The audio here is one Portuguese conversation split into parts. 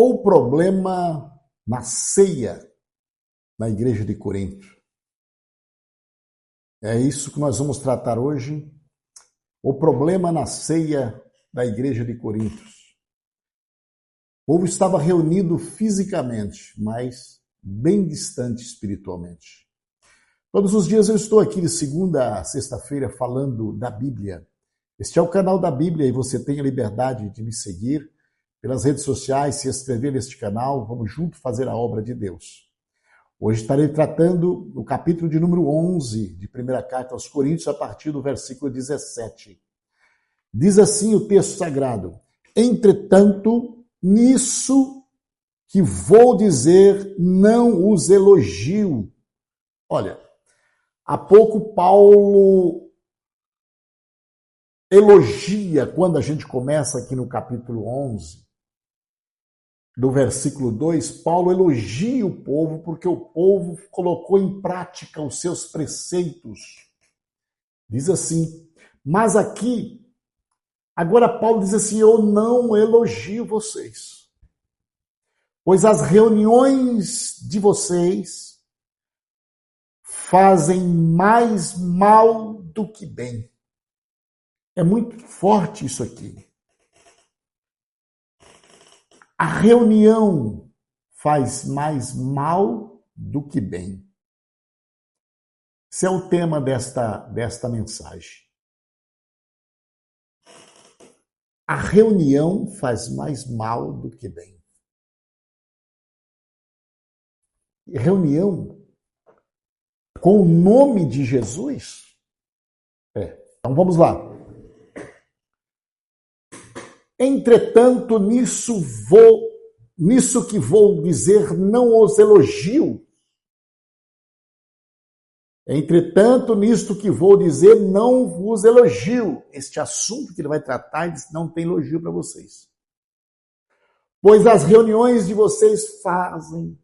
ou problema na ceia na igreja de Corinto. É isso que nós vamos tratar hoje, o problema na ceia da igreja de Corinto. O povo estava reunido fisicamente, mas bem distante espiritualmente. Todos os dias eu estou aqui de segunda a sexta-feira falando da Bíblia. Este é o canal da Bíblia e você tem a liberdade de me seguir pelas redes sociais, se inscrever neste canal. Vamos juntos fazer a obra de Deus. Hoje estarei tratando o capítulo de número 11 de 1ª Carta aos Coríntios, a partir do versículo 17. Diz assim o texto sagrado: entretanto, nisso que vou dizer, não os elogio. Olha, há pouco Paulo elogia, quando a gente começa aqui no capítulo 11, do versículo 2, Paulo elogia o povo porque o povo colocou em prática os seus preceitos. Diz assim, mas aqui, agora Paulo diz assim, eu não elogio vocês, pois as reuniões de vocês fazem mais mal do que bem. É muito forte isso aqui. A reunião faz mais mal do que bem. Esse é o tema desta mensagem. A reunião faz mais mal do que bem. Reunião com o nome de Jesus? Então vamos lá. Entretanto, nisso que vou dizer, não os elogio. Entretanto, nisto que vou dizer, não vos elogio. Este assunto que ele vai tratar, não tem elogio para vocês. Pois as reuniões de vocês fazem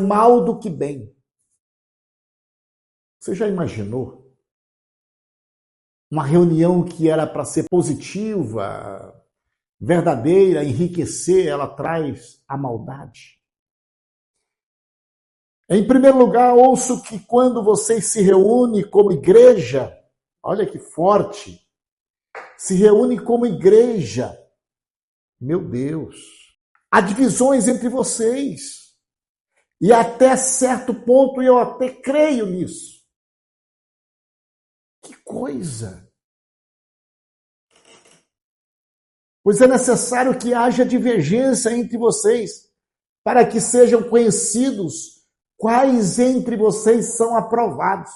mal do que bem. Você já imaginou? Uma reunião que era para ser positiva, verdadeira, enriquecer, ela traz a maldade. Em primeiro lugar, ouço que quando vocês se reúnem como igreja, olha que forte, se reúnem como igreja, meu Deus, há divisões entre vocês. E até certo ponto eu até creio nisso. Que coisa! Pois é necessário que haja divergência entre vocês, para que sejam conhecidos quais entre vocês são aprovados.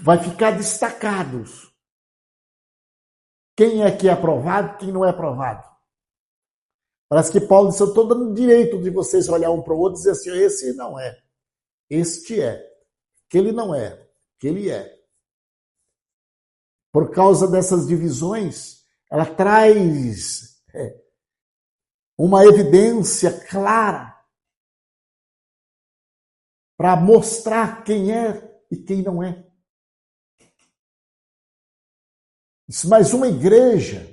Vai ficar destacados. Quem é que é aprovado, quem não é aprovado. Parece que Paulo disse, eu estou dando direito de vocês olhar um para o outro e dizer assim, esse não é, este é. Que ele não é, que ele é. Por causa dessas divisões, ela traz uma evidência clara para mostrar quem é e quem não é. Isso, mais uma igreja,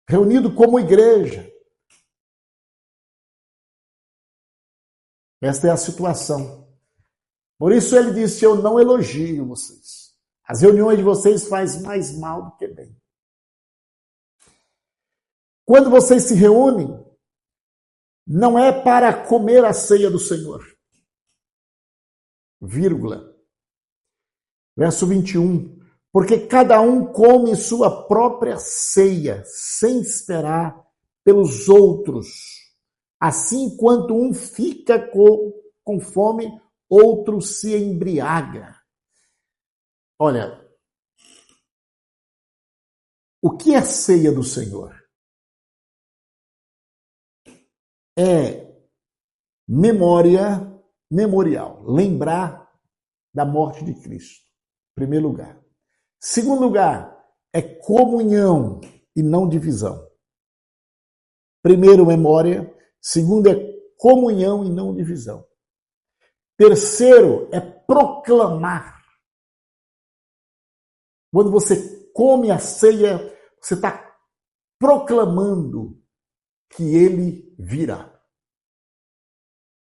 reunido como igreja. Esta é a situação. Por isso ele disse, eu não elogio vocês. As reuniões de vocês fazem mais mal do que bem. Quando vocês se reúnem, não é para comer a ceia do Senhor. Vírgula. Verso 21. Porque cada um come sua própria ceia, sem esperar pelos outros. Assim, quanto um fica com fome, outro se embriaga. Olha, o que é ceia do Senhor? É memorial, lembrar da morte de Cristo, em primeiro lugar. Segundo lugar, é comunhão e não divisão. Primeiro, memória. Segundo, é comunhão e não divisão. Terceiro, é proclamar. Quando você come a ceia, você está proclamando que ele virá.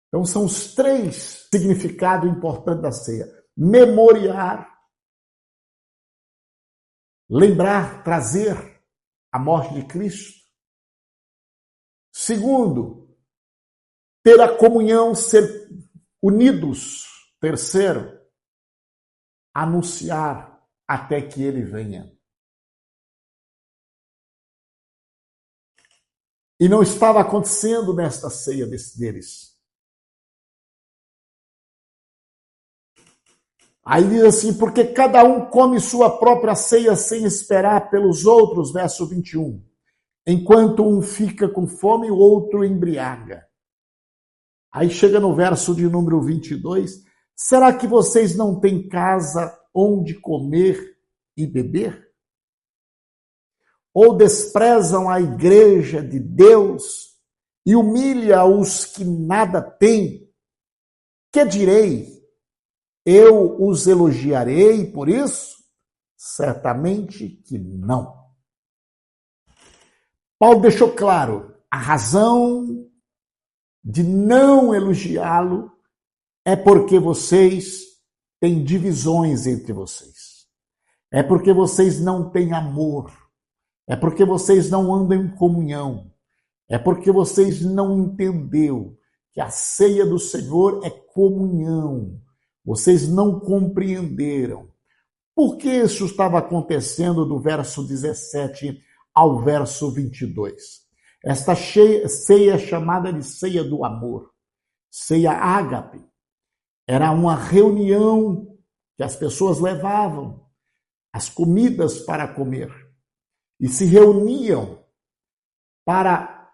Então são os três significados importantes da ceia. Memoriar, lembrar, trazer a morte de Cristo. Segundo, ter a comunhão, ser unidos. Terceiro, anunciar até que ele venha. E não estava acontecendo nesta ceia deles. Aí diz assim, porque cada um come sua própria ceia sem esperar pelos outros, verso 21. Enquanto um fica com fome, o outro embriaga. Aí chega no verso de número 22. Será que vocês não têm casa onde comer e beber? Ou desprezam a igreja de Deus e humilha os que nada têm? Que direi? Eu os elogiarei por isso? Certamente que não. Paulo deixou claro, a razão de não elogiá-lo é porque vocês têm divisões entre vocês. É porque vocês não têm amor. É porque vocês não andam em comunhão. É porque vocês não entenderam que a ceia do Senhor é comunhão. Vocês não compreenderam. Por que isso estava acontecendo do verso 17 ao verso 22? Esta ceia é chamada de ceia do amor, ceia ágape. Era uma reunião que as pessoas levavam as comidas para comer e se reuniam para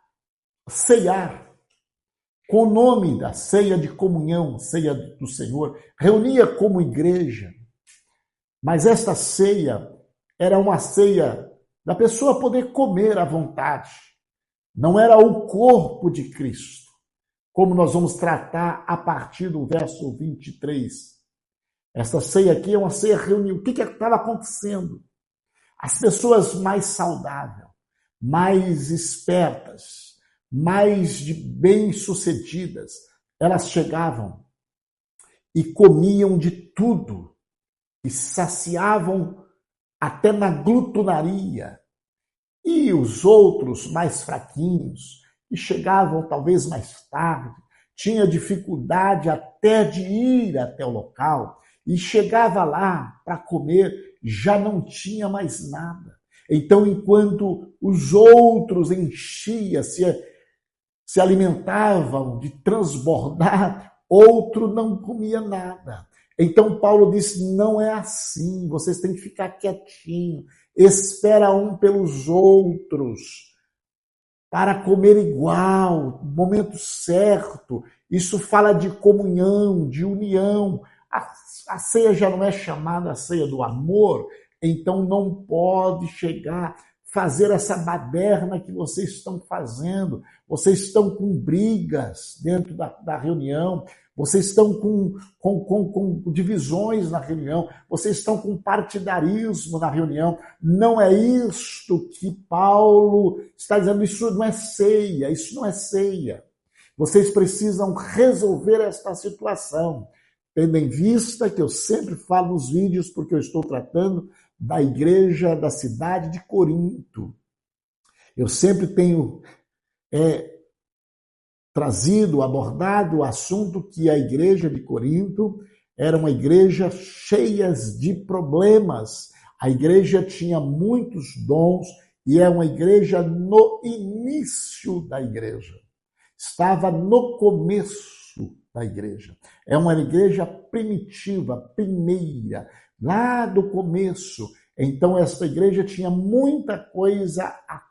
ceiar com o nome da ceia de comunhão, ceia do Senhor, reunia como igreja. Mas esta ceia era uma ceia da pessoa poder comer à vontade. Não era o corpo de Cristo, como nós vamos tratar a partir do verso 23. Essa ceia aqui é uma ceia reunida. O que estava acontecendo? As pessoas mais saudáveis, mais espertas, mais bem-sucedidas, elas chegavam e comiam de tudo e saciavam até na glutonaria. E os outros mais fraquinhos, que chegavam talvez mais tarde, tinha dificuldade até de ir até o local e chegava lá para comer, já não tinha mais nada. Então, enquanto os outros enchiam, se alimentavam de transbordar, outro não comia nada. Então Paulo disse, não é assim, vocês têm que ficar quietinho, espera um pelos outros, para comer igual, no momento certo. Isso fala de comunhão, de união. A ceia já não é chamada a ceia do amor, então não pode chegar, fazer essa baderna que vocês estão fazendo. Vocês estão com brigas dentro da reunião, vocês estão com divisões na reunião, vocês estão com partidarismo na reunião. Não é isto que Paulo está dizendo, isso não é ceia, isso não é ceia. Vocês precisam resolver esta situação, tendo em vista que eu sempre falo nos vídeos, porque eu estou tratando da igreja da cidade de Corinto. Eu sempre tenho trazido, abordado o assunto que a igreja de Corinto era uma igreja cheia de problemas. A igreja tinha muitos dons e é uma igreja no início da igreja. Estava no começo da igreja. É uma igreja primitiva, primeira, lá do começo. Então, essa igreja tinha muita coisa a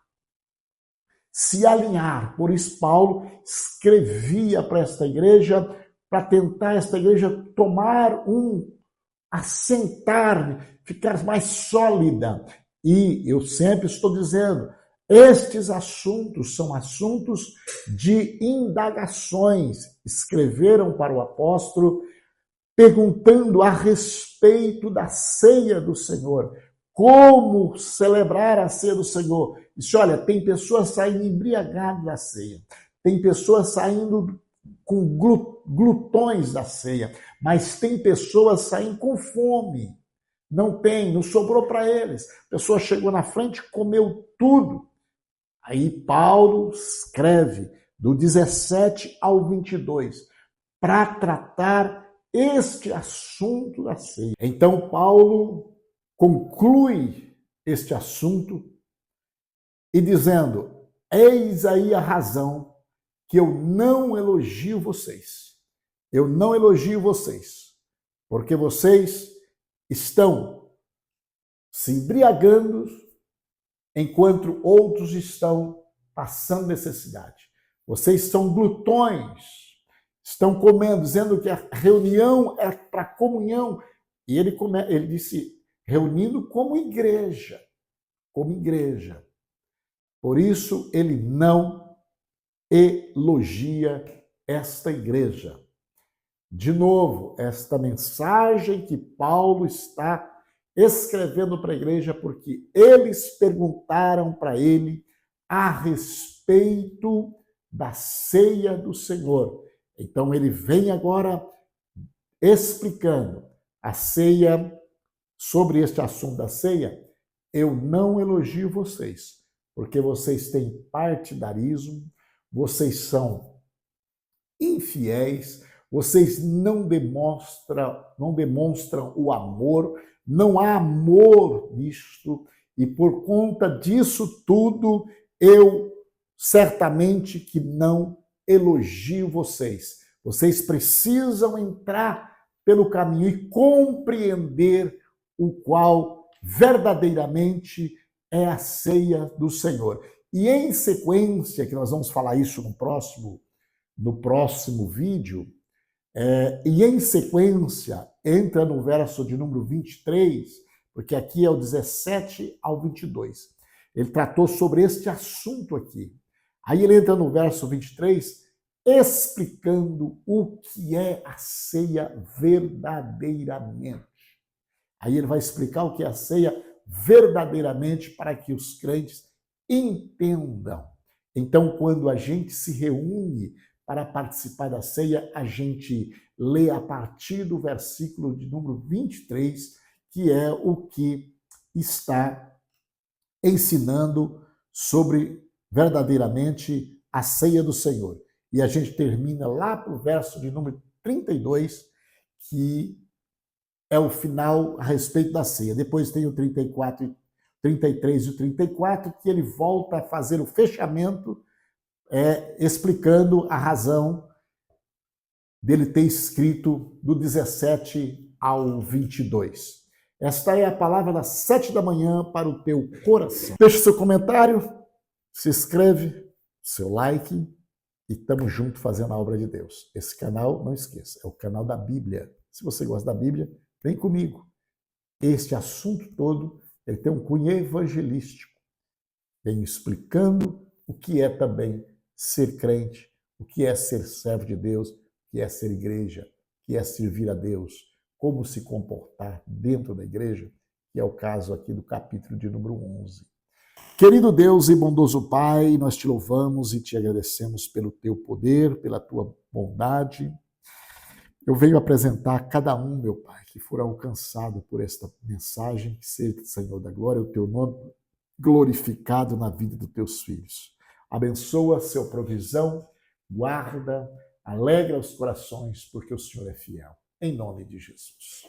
se alinhar. Por isso, Paulo escrevia para esta igreja, para tentar esta igreja tomar assentar, ficar mais sólida. E eu sempre estou dizendo, estes assuntos são assuntos de indagações. Escreveram para o apóstolo perguntando a respeito da ceia do Senhor. como celebrar a ceia do Senhor. Disse, olha, tem pessoas saindo embriagadas da ceia, tem pessoas saindo com glutões da ceia, mas tem pessoas saindo com fome. Não sobrou para eles. A pessoa chegou na frente, comeu tudo. Aí Paulo escreve do 17 ao 22 para tratar este assunto da ceia. Então Paulo conclui este assunto e dizendo, eis aí a razão que eu não elogio vocês. Eu não elogio vocês, porque vocês estão se embriagando enquanto outros estão passando necessidade. Vocês são glutões, estão comendo, dizendo que a reunião é para comunhão. E ele disse, reunindo como igreja, como igreja. Por isso, ele não elogia esta igreja. De novo, esta mensagem que Paulo está escrevendo para a igreja, porque eles perguntaram para ele a respeito da ceia do Senhor. Então, ele vem agora explicando a ceia, sobre este assunto da ceia. Eu não elogio vocês, porque vocês têm partidarismo, vocês são infiéis, vocês não demonstram o amor, não há amor nisto, e por conta disso tudo, eu certamente que não elogio vocês. Vocês precisam entrar pelo caminho e compreender o qual verdadeiramente é a ceia do Senhor. E em sequência, que nós vamos falar isso no próximo vídeo, e em sequência, entra no verso de número 23, porque aqui é o 17 ao 22. Ele tratou sobre este assunto aqui. Aí ele entra no verso 23, explicando o que é a ceia verdadeiramente. Aí ele vai explicar o que é a ceia verdadeiramente para que os crentes entendam. Então, quando a gente se reúne para participar da ceia, a gente lê a partir do versículo de número 23, que é o que está ensinando sobre verdadeiramente a ceia do Senhor. E a gente termina lá para o verso de número 32, que é o final a respeito da ceia. Depois tem o 34, 33 e o 34, que ele volta a fazer o fechamento, explicando a razão dele ter escrito do 17 ao 22. Esta é a palavra das 7 da manhã para o teu coração. Deixa o seu comentário, se inscreve, seu like e estamos juntos fazendo a obra de Deus. Esse canal, não esqueça, é o canal da Bíblia. Se você gosta da Bíblia, vem comigo. Este assunto todo, ele tem um cunho evangelístico. Vem explicando o que é também ser crente, o que é ser servo de Deus, o que é ser igreja, o que é servir a Deus, como se comportar dentro da igreja, que é o caso aqui do capítulo de número 11. Querido Deus e bondoso Pai, nós te louvamos e te agradecemos pelo teu poder, pela tua bondade. Eu venho apresentar cada um, meu Pai, que for alcançado por esta mensagem, que seja, Senhor da glória, o teu nome glorificado na vida dos teus filhos. Abençoa seu provisão, guarda, alegra os corações, porque o Senhor é fiel. Em nome de Jesus.